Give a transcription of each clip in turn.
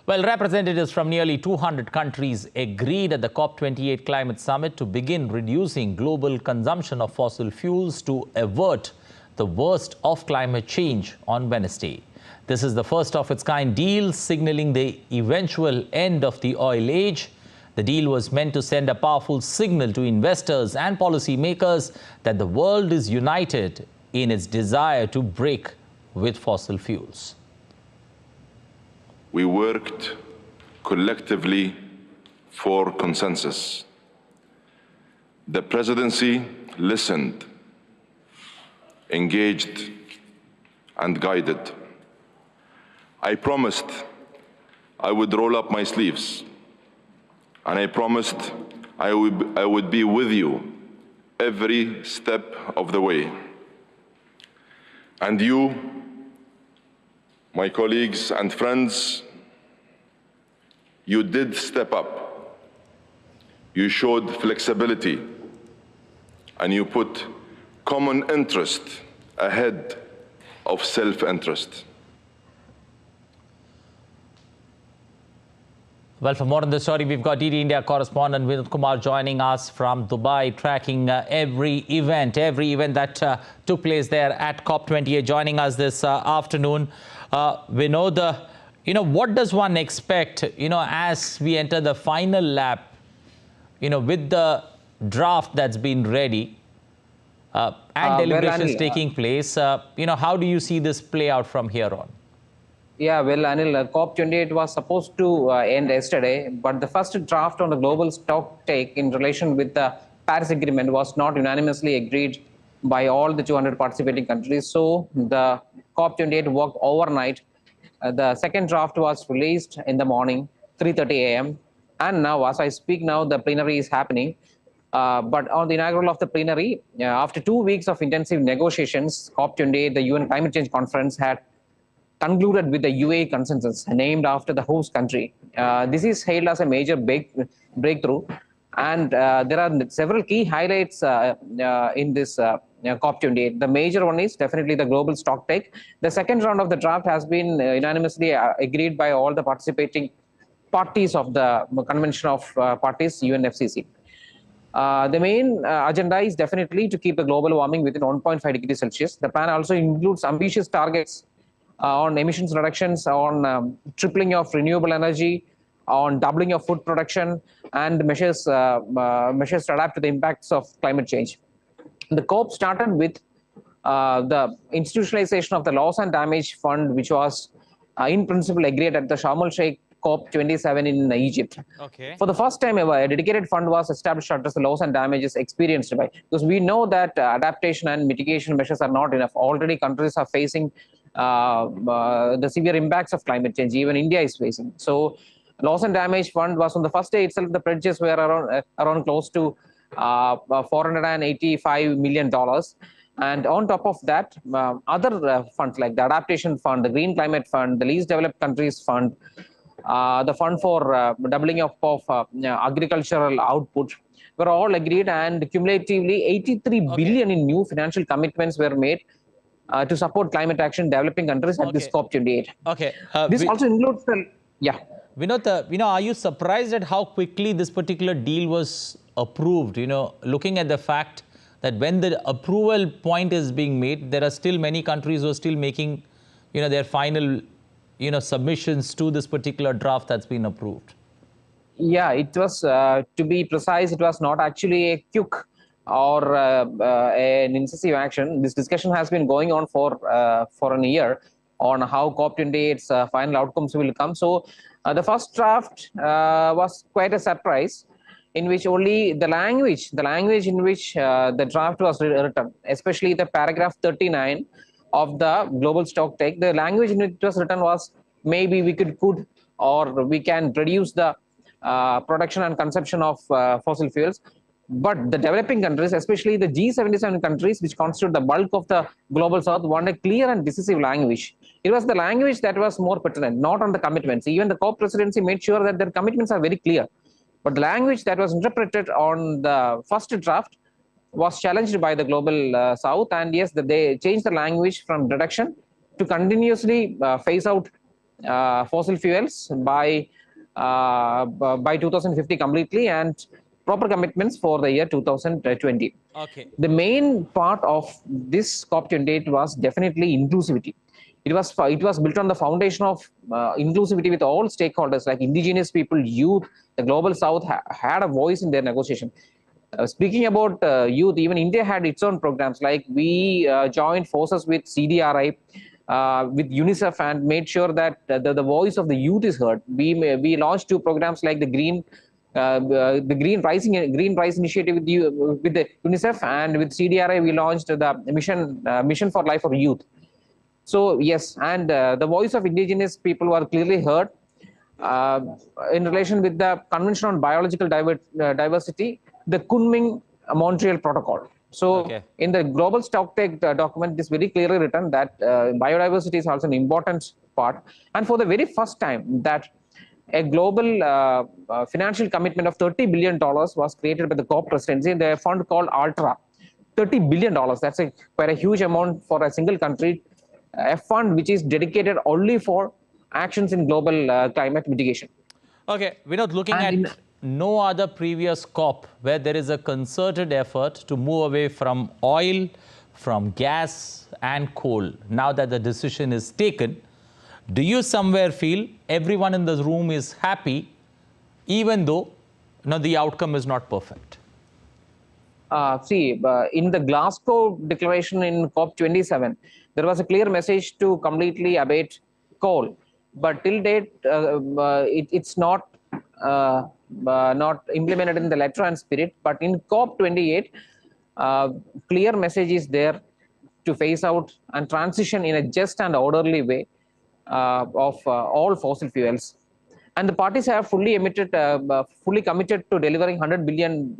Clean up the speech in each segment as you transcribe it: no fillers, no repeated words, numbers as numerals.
Well, representatives from nearly 200 countries agreed at the COP28 climate summit to begin reducing global consumption of fossil fuels to avert the worst of climate change on Wednesday. This is the first of its kind deal, signaling the eventual end of the oil age. The deal was meant to send a powerful signal to investors and policymakers that the world is united in its desire to break with fossil fuels. We worked collectively for consensus. The presidency listened, engaged, and guided. I promised I would roll up my sleeves, and I promised I would be with you every step of the way. And you, my colleagues and friends, you did step up. You showed flexibility, and you put common interest ahead of self-interest. Well, for more on the story, we've got DD India correspondent Vinod Kumar joining us from Dubai, tracking every event that took place there at COP28, joining us this afternoon. Vinod, what does one expect, as we enter the final lap, with the draft that's been ready and deliberations taking place, how do you see this play out from here on? Yeah, well, Anil, COP28 was supposed to end yesterday, but the first draft on the global stock take in relation with the Paris Agreement was not unanimously agreed by all the 200 participating countries. So the COP28 worked overnight. The second draft was released in the morning, 3:30 a.m. And now, as I speak now, the plenary is happening. But on the inaugural of the plenary, after 2 weeks of intensive negotiations, COP28, the UN Climate Change Conference, had concluded with the UAE consensus named after the host country. This is hailed as a major breakthrough. And there are several key highlights in this COP28. The major one is definitely the global stock take. The second round of the draft has been unanimously agreed by all the participating parties of the Convention of Parties, UNFCCC. The main agenda is definitely to keep the global warming within 1.5 degrees Celsius. The plan also includes ambitious targets on emissions reductions, on tripling of renewable energy, on doubling of food production, and measures to adapt to the impacts of climate change. The COP started with the institutionalization of the loss and damage fund, which was in principle agreed at the Sharm el-Sheikh COP27 in Egypt. Okay. For the first time ever, a dedicated fund was established to address the loss and damages experienced by, because we know that adaptation and mitigation measures are not enough. Already countries are facing the severe impacts of climate change. Even India is facing. So loss and damage fund was on the first day itself, the pledges were around close to $485 million. And on top of that, other funds like the Adaptation Fund, the Green Climate Fund, the Least Developed Countries Fund, the Fund for doubling of agricultural output were all agreed, and cumulatively 83 billion in new financial commitments were made to support climate action in developing countries at this COP28. Okay. This also includes the, Vinod, are you surprised at how quickly this particular deal was approved? Looking at the fact that when the approval point is being made, there are still many countries who are still making, their final, submissions to this particular draft that's been approved. Yeah, it was, to be precise, it was not actually a quick or an incisive action. This discussion has been going on for a year on how COP28's final outcomes will come. So the first draft was quite a surprise, in which only the language in which the draft was written, especially the paragraph 39 of the global stock take, the language in which it was written was maybe we could or we can reduce the production and consumption of fossil fuels. But the developing countries, especially the G77 countries, which constitute the bulk of the global south, want a clear and decisive language. It was the language that was more pertinent, not on the commitments. Even the COP presidency made sure that their commitments are very clear. But the language that was interpreted on the first draft was challenged by the global south. And yes, they changed the language from reduction to continuously phase out fossil fuels by 2050 completely, and proper commitments for the year 2020. Okay. The main part of this COP28 was definitely inclusivity. It was built on the foundation of inclusivity with all stakeholders like indigenous people, youth. The global south had a voice in their negotiation. Speaking about youth, even India had its own programs. Like we joined forces with CDRI, with UNICEF, and made sure that the voice of the youth is heard. We launched two programs like the Green Rise initiative with the UNICEF, and with CDRI we launched the Mission for Life of Youth. So yes, and the voice of indigenous people were clearly heard in relation with the Convention on Biological Diversity, the Kunming Montreal Protocol. So in the global stocktake document, it is very clearly written that biodiversity is also an important part. And for the very first time, that a global financial commitment of $30 billion was created by the COP presidency in the fund called Ultra. $30 billion, that's quite a huge amount for a single country. A fund which is dedicated only for actions in global climate mitigation. Okay, we're not looking at no other previous COP where there is a concerted effort to move away from oil, from gas and coal. Now that the decision is taken, do you somewhere feel everyone in this room is happy, even though the outcome is not perfect? In the Glasgow declaration in COP27, there was a clear message to completely abate coal. But till date, it's not implemented in the letter and spirit. But in COP28, clear message is there to phase out and transition in a just and orderly way of all fossil fuels. And the parties have fully committed to delivering 100 billion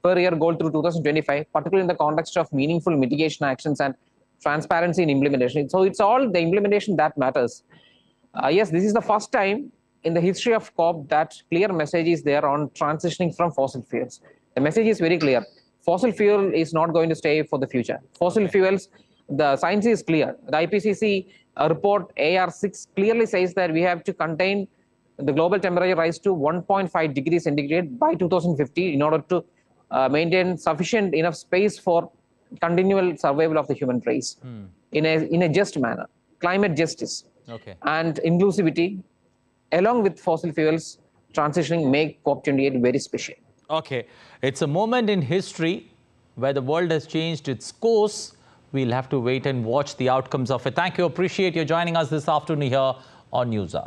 per year goal through 2025, particularly in the context of meaningful mitigation actions and transparency in implementation. So it's all the implementation that matters. Yes, this is the first time in the history of COP that clear message is there on transitioning from fossil fuels. The message is very clear. Fossil fuel is not going to stay for the future. Fossil fuels, the science is clear. The IPCC report AR6 clearly says that we have to contain the global temperature rise to 1.5 degrees centigrade by 2050 in order to maintain sufficient enough space for continual survival of the human race in a just manner. Climate justice and inclusivity, along with fossil fuels transitioning, make COP28 very special. Okay, it's a moment in history where the world has changed its course. We'll have to wait and watch the outcomes of it. Thank you. Appreciate you joining us this afternoon here on NewsNight.